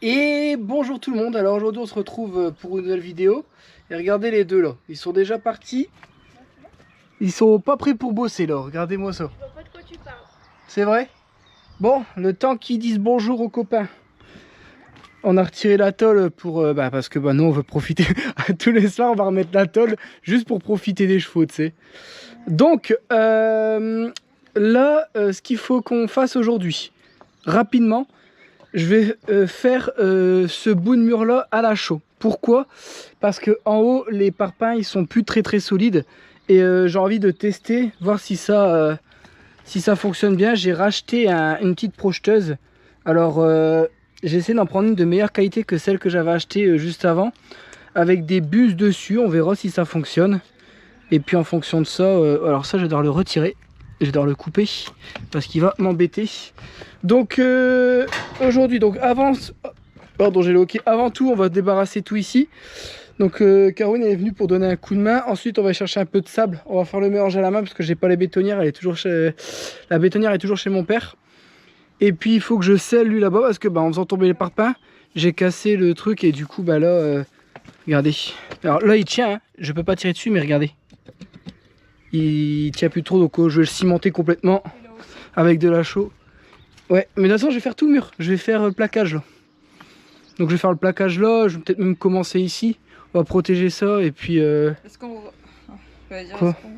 Et bonjour tout le monde, alors aujourd'hui on se retrouve pour une nouvelle vidéo. Et regardez les deux là, ils sont déjà partis. Ils sont pas prêts pour bosser là, regardez-moi ça. Je vois pas de quoi tu parles. C'est vrai? Bon, le temps qu'ils disent bonjour aux copains. On a retiré la tôle pour... parce que nous on veut profiter. Tous les soirs on va remettre la tôle juste pour profiter des chevaux, tu sais. Donc, là, ce qu'il faut qu'on fasse aujourd'hui, rapidement, je vais faire ce bout de mur là à la chaux. Pourquoi? Parce que en haut les parpaings ils sont plus très solides et j'ai envie de tester, voir si ça fonctionne bien. J'ai racheté une petite projeteuse. Alors j'ai essayé d'en prendre une de meilleure qualité que celle que j'avais achetée juste avant, avec des bus dessus. On verra si ça fonctionne. Et puis en fonction de ça, alors ça je vais devoir le retirer. Je vais devoir le couper parce qu'il va m'embêter. Donc aujourd'hui, donc avant tout, on va débarrasser tout ici. Donc Caroline est venue pour donner un coup de main. Ensuite, on va chercher un peu de sable. On va faire le mélange à la main parce que j'ai pas les bétonnières. La bétonnière est toujours chez mon père. Et puis il faut que je scelle lui là-bas parce que en faisant tomber les parpaings, j'ai cassé le truc et du coup là, regardez. Alors là il tient, hein. Je peux pas tirer dessus, mais regardez. Il tient plus trop, donc je vais le cimenter complètement avec de la chaux. Ouais, mais de toute façon je vais faire tout le mur. Je vais faire le plaquage là. Donc je vais faire le plaquage là, je vais peut-être même commencer ici. On va protéger ça et puis... Est-ce qu'on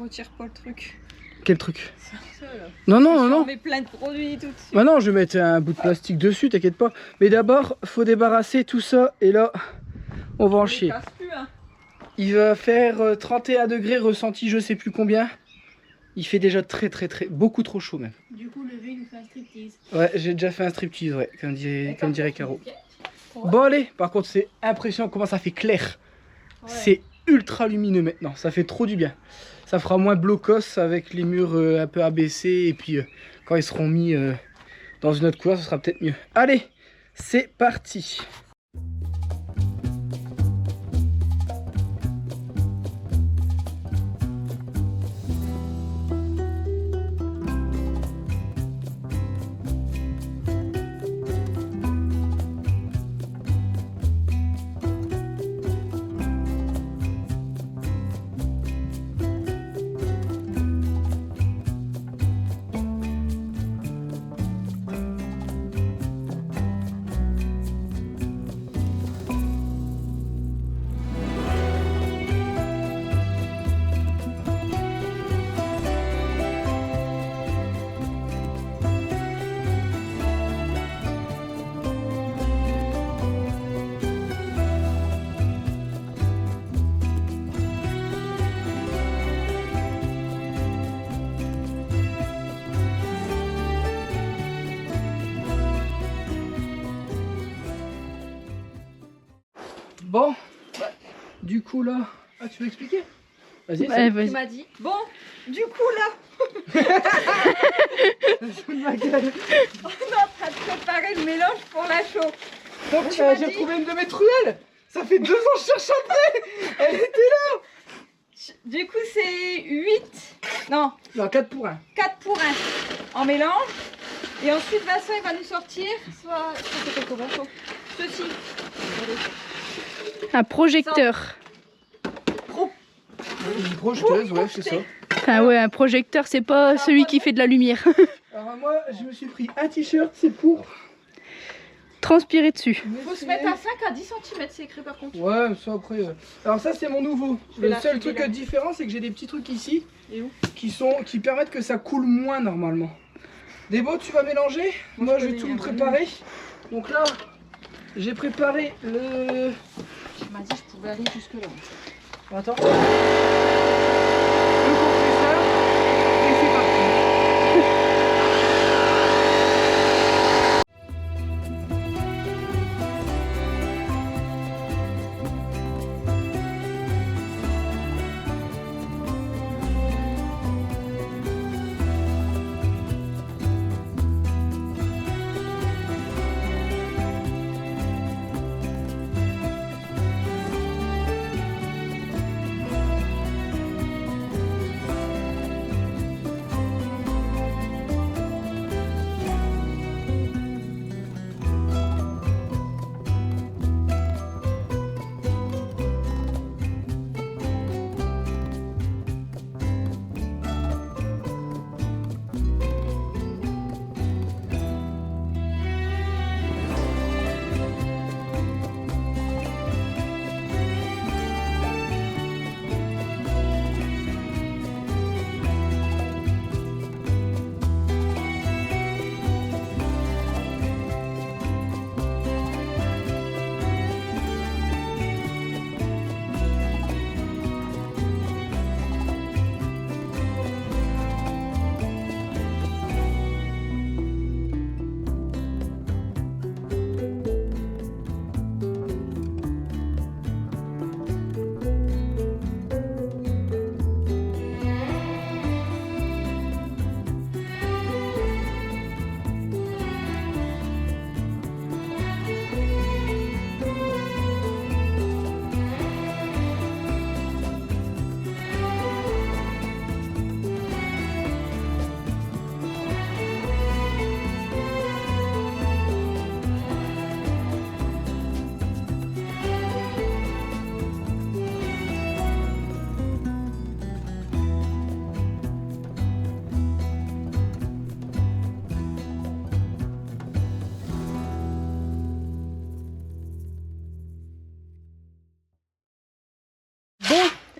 retire pas le truc? Quel truc? Ça, là. Non. On met plein de produits tout de suite. Bah non, je vais mettre un bout de plastique dessus, t'inquiète pas. Mais d'abord, faut débarrasser tout ça et là, on va en chier. Plus, hein. Il va faire 31 degrés ressenti, je sais plus combien. Il fait déjà très beaucoup trop chaud même. Du coup, le V nous fait un striptease. Ouais, j'ai déjà fait un striptease, ouais, comme dirait Caro. Bon allez, par contre c'est impressionnant comment ça fait clair. Ouais. C'est ultra lumineux maintenant, ça fait trop du bien. Ça fera moins blocos avec les murs un peu abaissés et puis quand ils seront mis dans une autre couleur, ce sera peut-être mieux. Allez, c'est parti. Bon, du coup là, tu veux expliquer? Vas-y, vas-y. Tu m'as dit. Bon, du coup là, on est en train de préparer le mélange pour la chaux. Donc j'ai retrouvé une de mes truelles. Ça fait 2 ans que je cherche après. Elle était là. Du coup c'est 8. Non, 4 pour 1. 4 pour 1 en mélange. Et ensuite Vincent il va nous sortir ceci. Un projecteur. Une projeteuse, ouais, c'est ça. Ah ouais, un projecteur, c'est pas celui qui fait de la lumière. Alors moi, je me suis pris un t-shirt, c'est pour transpirer dessus. Faut se mettre à 5 à 10 cm, c'est écrit par contre. Ouais, ça après... Alors ça, c'est mon nouveau. Le seul truc différent, c'est que j'ai des petits trucs ici qui permettent que ça coule moins normalement. Débo, tu vas mélanger. Moi, je vais tout me préparer. Donc là, j'ai préparé le... Tu m'as dit que je pouvais aller jusque là. Attends. Le compresseur. Et c'est parti.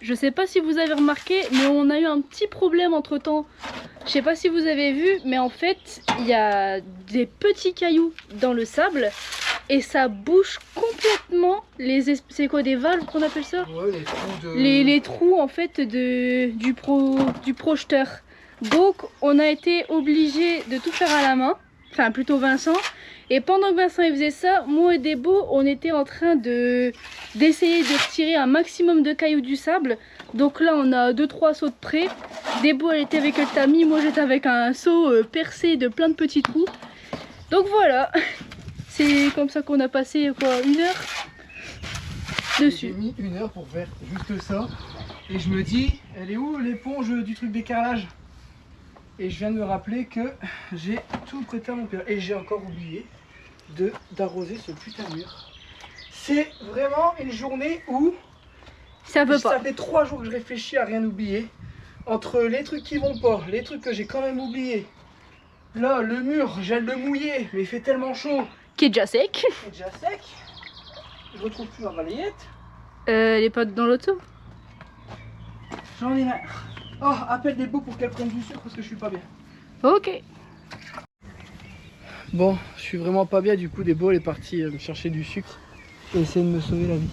je sais pas si vous avez remarqué, mais on a eu un petit problème entre temps. Je sais pas si vous avez vu, mais en fait, il y a des petits cailloux dans le sable et ça bouge complètement c'est quoi, des valves qu'on appelle ça? Ouais, les trous de... Les trous en fait du projeteur. Donc on a été obligé de tout faire à la main, enfin plutôt Vincent. Et pendant que Vincent il faisait ça, moi et Debo on était en train d'essayer de retirer un maximum de cailloux du sable. Donc là on a 2-3 sauts de près. Debo elle était avec le tamis, moi j'étais avec un seau percé de plein de petits trous. Donc voilà, c'est comme ça qu'on a passé quoi, 1 heure dessus. J'ai mis 1 heure pour faire juste ça. Et je me dis, elle est où l'éponge du truc d'écarlage? Et je viens de me rappeler que j'ai tout prêté à mon père. Et j'ai encore oublié d'arroser ce putain de mur. C'est vraiment une journée où Ça veut pas. ça fait 3 jours que je réfléchis à rien oublier. Entre les trucs qui vont pas, les trucs que j'ai quand même oubliés. Là, le mur, j'ai le mouiller, mais il fait tellement chaud. Qui est déjà sec. C'est déjà sec. Je retrouve plus ma balayette. Elle est pas dans l'auto. J'en ai marre. Oh, appelle des beaux pour qu'elle prenne du sucre parce que je suis pas bien. Ok. Bon, je suis vraiment pas bien, du coup des beaux elle est partie me chercher du sucre et essayer de me sauver la vie.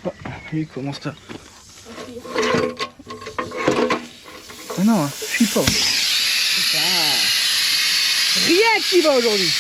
Oh, lui commence à... Ah non, je suis pas. Putain. Rien qui va aujourd'hui.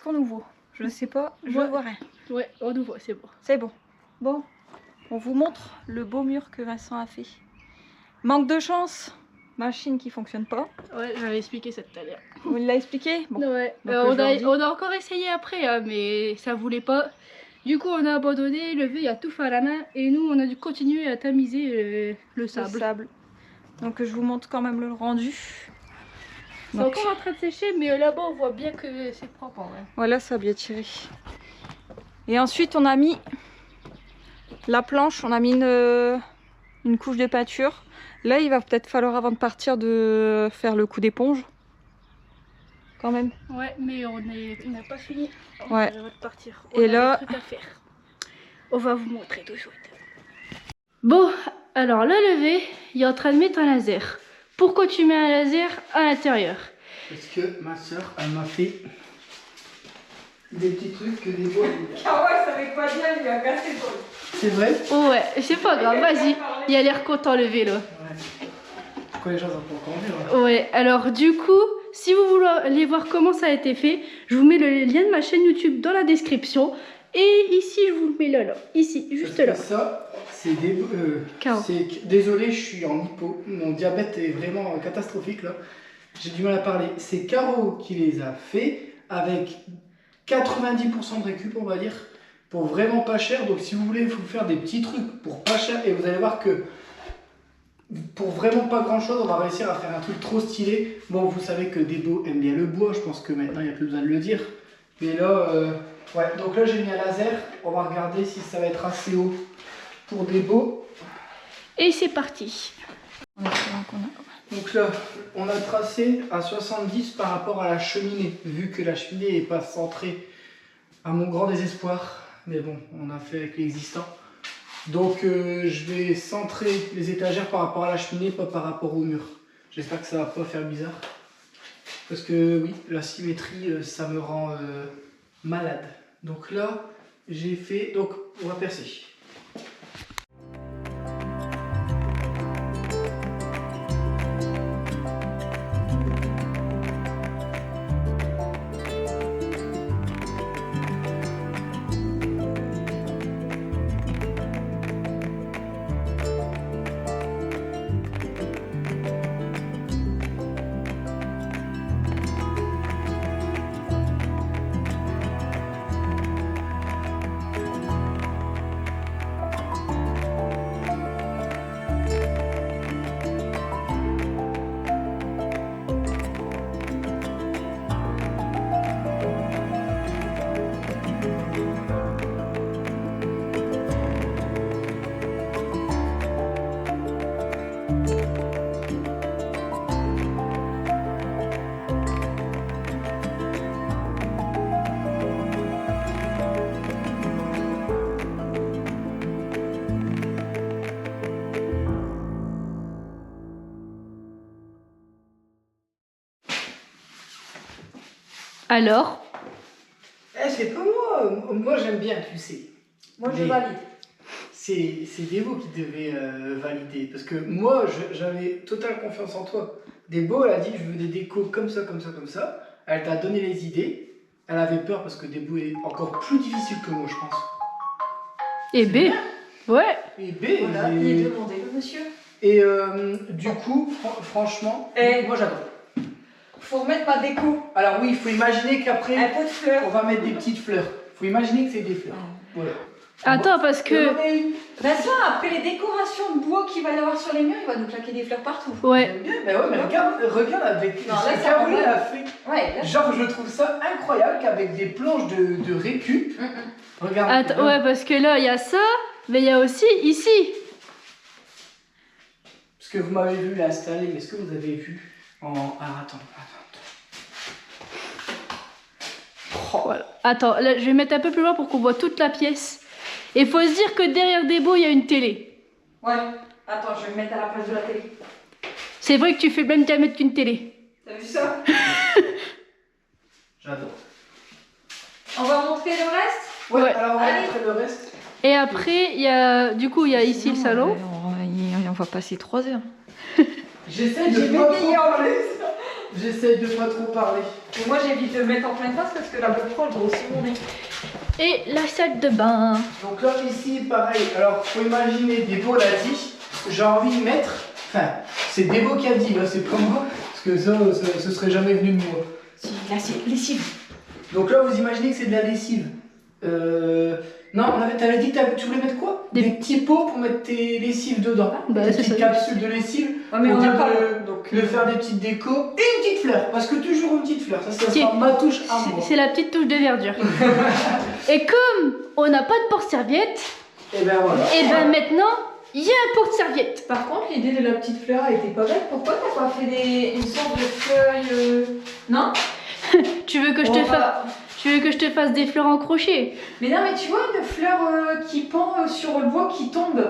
Est-ce qu'on nous voit? Je sais pas, je Ouais. vois rien. Ouais, on nous voit, c'est bon. C'est bon. Bon, on vous montre le beau mur que Vincent a fait. Manque de chance, machine qui fonctionne pas. Ouais, j'avais expliqué ça tout à l'heure. Vous l'a expliqué? Bon. Ouais, Donc, on, aujourd'hui- on a encore essayé après, hein, mais ça voulait pas. Du coup, on a abandonné, le vieux il a tout fait à la main et nous on a dû continuer à tamiser le Le sable. sable. Donc je vous montre quand même le rendu. C'est Donc, encore en train de sécher, mais là-bas on voit bien que c'est propre en vrai. voilà, ça a bien tiré. Et ensuite on a mis la planche, on a mis une couche de peinture. Là il va peut-être falloir avant de partir de faire le coup d'éponge. Quand même. Ouais, mais on n'a pas fini. Ouais. On va partir. Et On a là- des trucs à faire. On va vous montrer tout de suite. Bon, alors le lever, il est en train de mettre un laser. Pourquoi tu mets un laser à l'intérieur? Parce que ma soeur, elle m'a fait des petits trucs que des fois. Ah ouais, ça savait pas dire, il lui a cassé le bol. C'est vrai? Ouais, c'est pas grave, vas-y. Il a l'air content le vélo. Ouais. Pourquoi les gens ont pas encore vu là? Ouais, alors du coup, si vous voulez aller voir comment ça a été fait, je vous mets le lien de ma chaîne YouTube dans la description. Et ici, je vous le mets là, ici, juste Parce là. que ça, c'est des. Carreau. Désolé, je suis en hypo. Mon diabète est vraiment catastrophique là. J'ai du mal à parler. C'est Caro qui les a fait avec 90% de récup, on va dire, pour vraiment pas cher. Donc si vous voulez vous faire des petits trucs pour pas cher, et vous allez voir que pour vraiment pas grand chose, on va réussir à faire un truc trop stylé. Bon, vous savez que Debo aime bien le bois, je pense que maintenant il n'y a plus besoin de le dire. Mais là, ouais, donc là j'ai mis un laser. On va regarder si ça va être assez haut pour Debo. Et c'est parti. Donc là, on a tracé à 70 par rapport à la cheminée, vu que la cheminée n'est pas centrée, à mon grand désespoir. Mais bon, on a fait avec l'existant. Donc je vais centrer les étagères par rapport à la cheminée, pas par rapport au mur. J'espère que ça va pas faire bizarre. Parce que oui, la symétrie, ça me rend malade. Donc là, j'ai fait... Donc on va percer. Alors, C'est pas moi. Moi j'aime bien, tu sais. Moi je Mais- valide. C'est Debo qui devait valider. Parce que moi, j'avais totale confiance en toi. Debo, elle a dit je veux des décos comme ça, comme ça, comme ça. Elle t'a donné les idées. Elle avait peur parce que Debo est encore plus difficile que moi, je pense. et B. Ouais. Et B, Voilà, il est demandé le monsieur. et du coup, franchement, Eh. moi j'adore. Faut remettre ma déco. Alors oui, il faut imaginer qu'après, Un pot de fleurs. on va mettre des petites fleurs. Il faut imaginer que c'est des fleurs. Voilà. Attends, parce que... J'en ai une. Vincent, après les décorations de bois qu'il va y avoir sur les murs, il va nous claquer des fleurs partout. Ouais. J'aime bien, mais ouais, mais regarde avec Non, là, ça Caroline va. a fait. Ouais, là, Genre, je trouve ça incroyable qu'avec des planches de récup, regarde. Attends, ouais, parce que là, il y a ça, mais il y a aussi ici. Parce que vous m'avez vu l'installer, mais est-ce que vous avez vu en. Ah, attends. Voilà. Attends, là, je vais mettre un peu plus loin pour qu'on voit toute la pièce. Et faut se dire que derrière Debo, il y a une télé. Ouais. Attends, je vais me mettre à la place de la télé. C'est vrai que tu fais même diamètre qu'une télé. T'as vu ça? J'adore. On va montrer le reste? Ouais, Ouais. alors on va Allez. montrer le reste. Et après, il y a, du coup, il y a ici le salon. On va passer 3 heures. J'essaie de J'ai pas bégayé trop en parler. J'essaye de pas trop parler. Et moi j'évite de mettre en pleine face parce que la GoPro elle grossit mon nez. Et la salle de bain. Donc là, ici, pareil. Alors, faut imaginer, Débo l'a dit, j'ai envie de mettre. Enfin, c'est Débo qui a dit, là, c'est pas moi. Parce que ça, ce serait jamais venu de moi. Là c'est lessive. Donc là, vous imaginez que c'est de la lessive. Non, t'avais dit que tu voulais mettre quoi? Des petits pots pour mettre tes lessives dedans. Bah, des c'est petites ça. capsules de lessive. Ouais, mais pour on a dire pas de faire des petites décos. Et une petite fleur. Parce que toujours une petite fleur. Ça Si. sera ma touche à moi. C'est la petite touche de verdure. Et comme on n'a pas de porte-serviette, Et ben voilà. et ben maintenant, il y a un porte-serviette. Par contre l'idée de la petite fleur elle était pas bête. Pourquoi t'as pas fait une sorte de feuille Non. Tu veux que je te fasse des fleurs en crochet? Mais non mais tu vois une fleur qui pend sur le bois qui tombe.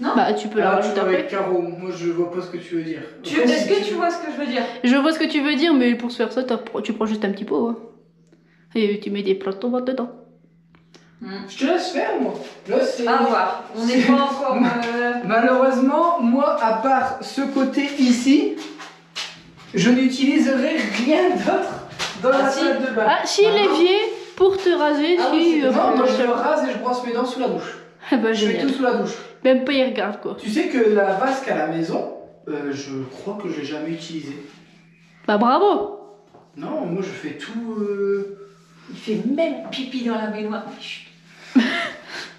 Non. Bah tu peux la rajouter après. Avec Caro, moi je vois pas ce que tu veux dire. Est-ce que tu vois ce que je veux dire? Je vois ce que tu veux dire, mais pour se faire ça, tu prends juste un petit pot. Hein. Et tu mets des plantes tomates dedans. Je te laisse faire, moi. Là, c'est. À voir. On n'est pas encore. Malheureusement, moi, à part ce côté ici, je n'utiliserai rien d'autre dans la si. salle de bain. Ah, si l'évier pour te raser, Ah si. oui, non, moi je me rase et je brosse mes dents sous la douche. Bah Je fais génial. tout sous la douche. Même pas y regarde quoi. Tu sais que la vasque à la maison, je crois que je l'ai jamais utilisée. Bah bravo. Non, moi je fais tout. Il fait même pipi dans la baignoire.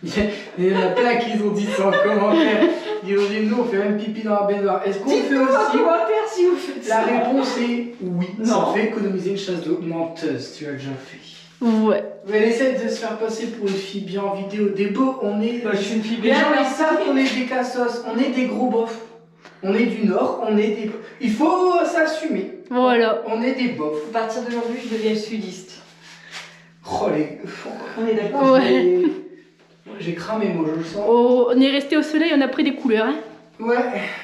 Il y en a plein qui ont dit ça en commentaire. Ils ont dit nous on fait même pipi dans la baignoire. Est-ce qu'on fait Dites-nous en aussi? commentaire si vous faites La ça. réponse est oui. Ça Non. fait économiser une chasse d'eau menteuse. Tu as déjà fait. Ouais. Mais elle essaie de se faire passer pour une fille bien en vidéo. Des beaux, on est. Bah, je suis une fille Les bien. gens ils savent qu'on est des cassos, on est des gros bofs. On est du Nord, on est des. Il faut s'assumer. Voilà. On est des bofs. À partir d'aujourd'hui, je deviens sudiste. Oh les. On est d'accord. Ouais. J'ai cramé moi, je le sens. Oh, on est resté au soleil, on a pris des couleurs. Hein. Ouais,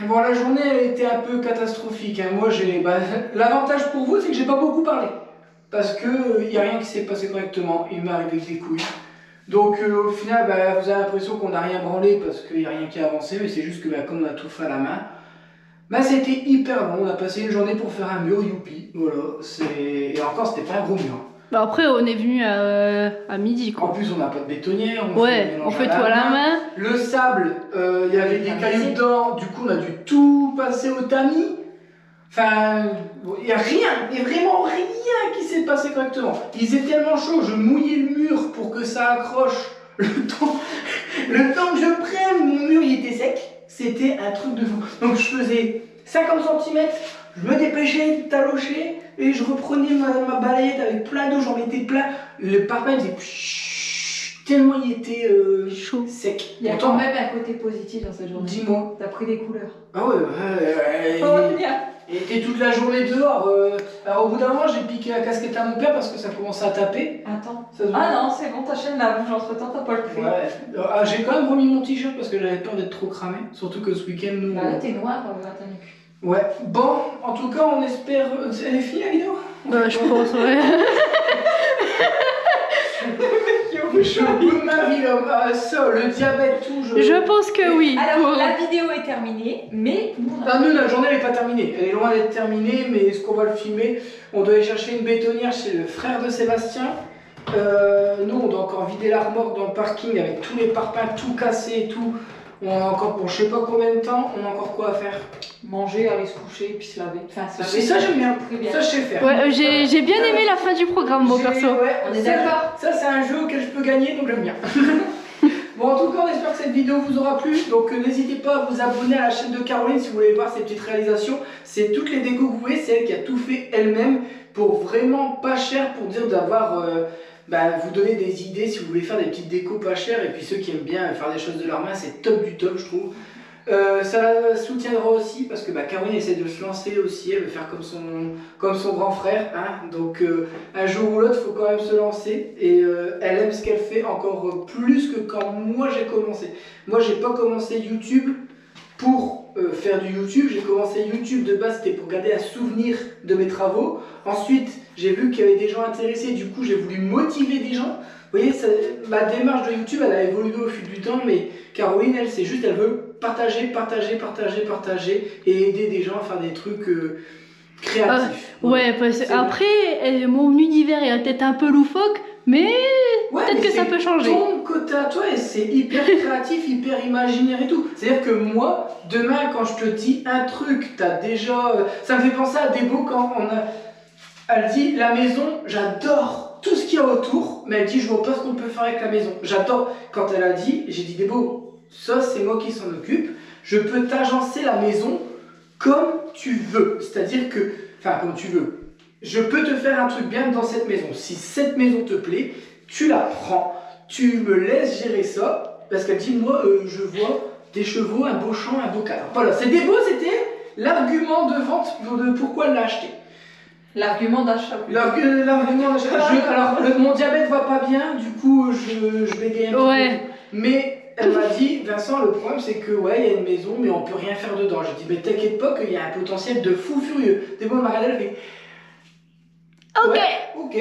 bon la journée elle était un peu catastrophique. Hein. Moi j'ai. L'avantage pour vous c'est que j'ai pas beaucoup parlé. Parce que y a rien qui s'est passé correctement. Il m'est arrivé des couilles. Donc au final vous avez l'impression qu'on n'a rien branlé parce qu'il n'y a rien qui a avancé, mais c'est juste que comme on a tout fait à la main, c'était hyper long. On a passé une journée pour faire un mur, youpi. Voilà. Et encore c'était pas un gros mur. Bah après, on est venu à midi En quoi. plus on n'a pas de bétonnière. Ouais, on fait tout à la main. Le sable, il y avait des cailloux dedans, du coup on a dû tout passer au tamis. Enfin, il n'y a rien, il n'y a vraiment rien qui s'est passé correctement. Il faisait tellement chaud, je mouillais le mur pour que ça accroche. Le temps que je prenne, mon mur il était sec. C'était un truc de fou. Donc je faisais 50 cm, je me dépêchais de talocher et je reprenais ma balayette avec plein d'eau, j'en mettais plein. Le parpaing il faisait pshhh, tellement il était Chaud. sec. Il y a quand même un côté positif dans cette journée. Dis-moi. T'as pris des couleurs. Ah ouais, Oh, bien. il était toute la journée dehors. Alors au bout d'un moment, j'ai piqué la casquette à mon père parce que ça commençait à taper. Attends. Ça se voit. Ah non, c'est bon, t'achètes la bouche entre temps, t'as pas le prix. Ouais. Ah, j'ai quand même remis mon t-shirt parce que j'avais peur d'être trop cramé. Surtout que ce week-end, nous. Bah là, t'es noir à ta nuque. Ouais. Bon, en tout cas, on espère. Elle est finie la vidéo? Bah je pense, ouais. Je suis au bout de ma vie là. Ça, le diabète, tout. Je pense que oui. Alors, la vidéo est terminée, mais nous, on a- Ah, nous, la journée elle n'est pas terminée. Elle est loin d'être terminée, mais est-ce qu'on va le filmer? On doit aller chercher une bétonnière chez le frère de Sébastien. Nous, on doit encore vider la remorque dans le parking avec tous les parpaings tout cassés et tout. On a encore pour je sais pas combien de temps, on a encore quoi à faire. manger, aller se coucher, puis se laver. Enfin, se laver. C'est ça, j'aime bien. Très bien. Ça, je sais faire. Ouais, j'ai bien aimé la fin du programme, mon perso. Ouais, On est ça, d'accord. Ça, c'est un jeu auquel je peux gagner, donc j'aime bien. Bon, en tout cas, on espère que cette vidéo vous aura plu. Donc, n'hésitez pas à vous abonner à la chaîne de Caroline si vous voulez voir ses petites réalisations. C'est toutes les décos que vous voyez, c'est elle qui a tout fait elle-même pour vraiment pas cher, pour dire d'avoir. Vous donner des idées si vous voulez faire des petites décos pas chères. Et puis, ceux qui aiment bien faire des choses de leur main, c'est top du top, je trouve. Ça la soutiendra aussi parce que Caroline essaie de se lancer aussi, elle veut faire comme son grand frère, hein. Donc un jour ou l'autre il faut quand même se lancer et elle aime ce qu'elle fait encore plus que quand moi j'ai commencé. Moi j'ai pas commencé YouTube pour faire du YouTube, j'ai commencé YouTube de base c'était pour garder un souvenir de mes travaux. Ensuite j'ai vu qu'il y avait des gens intéressés, du coup j'ai voulu motiver des gens. Vous voyez, ma démarche de YouTube elle a évolué au fil du temps, mais Caroline elle c'est juste, elle veut partager et aider des gens à faire des trucs créatif. Ouais, parce que C'est après, mon univers est peut-être un peu loufoque, mais peut-être que ça peut changer. Ton côté à toi, et c'est hyper créatif, hyper imaginaire et tout. C'est-à-dire que moi, demain, quand je te dis un truc, t'as déjà. Ça me fait penser à Débo quand elle dit la maison, j'adore tout ce qu'il y a autour, mais elle dit je vois pas ce qu'on peut faire avec la maison. J'adore. Quand elle a dit, j'ai dit Débo, ça c'est moi qui s'en occupe. Je peux t'agencer la maison comme tu veux. C'est-à-dire que, enfin comme tu veux. Je peux te faire un truc bien dans cette maison. Si cette maison te plaît, tu la prends, tu me laisses gérer ça, parce qu'elle dit, moi, je vois des chevaux, un beau champ, un beau cadre. Voilà, c'est des beaux, c'était l'argument de vente de pourquoi elle l'a acheté. L'argument d'achat. L'argument d'achat. Alors, mon diabète va pas bien, du coup, je bégaye un petit Ouais. peu. Mais elle m'a dit, Vincent, le problème c'est que, ouais, il y a une maison, mais on peut rien faire dedans. J'ai dit, mais t'inquiète pas qu'il y a un potentiel de fou furieux. Des beaux, Marielle, elle fait. Ok. Ouais, ok,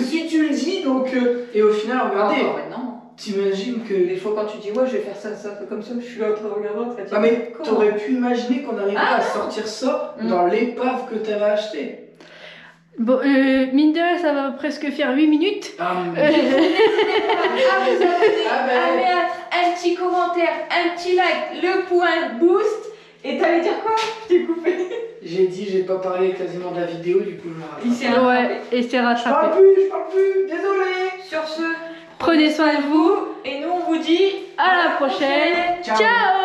si tu le dis, donc. Et au final, regardez, non. t'imagines que. Des fois, quand tu dis, ouais, je vais faire ça, comme ça, je suis là en train de regarder. Ah, mais t'aurais pu imaginer qu'on arriverait à sortir ça dans l'épave que t'avais acheté. Bon, mine de rien, ça va presque faire 8 minutes. Ah, Vous avez Ah ben. à mettre un petit commentaire, un petit like, le point boost. Et t'allais dire quoi? Je t'ai coupé. J'ai dit, j'ai pas parlé quasiment de la vidéo, du coup je me rattrape. Il s'est rattrapé. Ouais, et c'est Je parle rattrapé. plus, désolé. Sur ce, Prenez soin de vous. et nous on vous dit À la prochaine. Ciao. Ciao.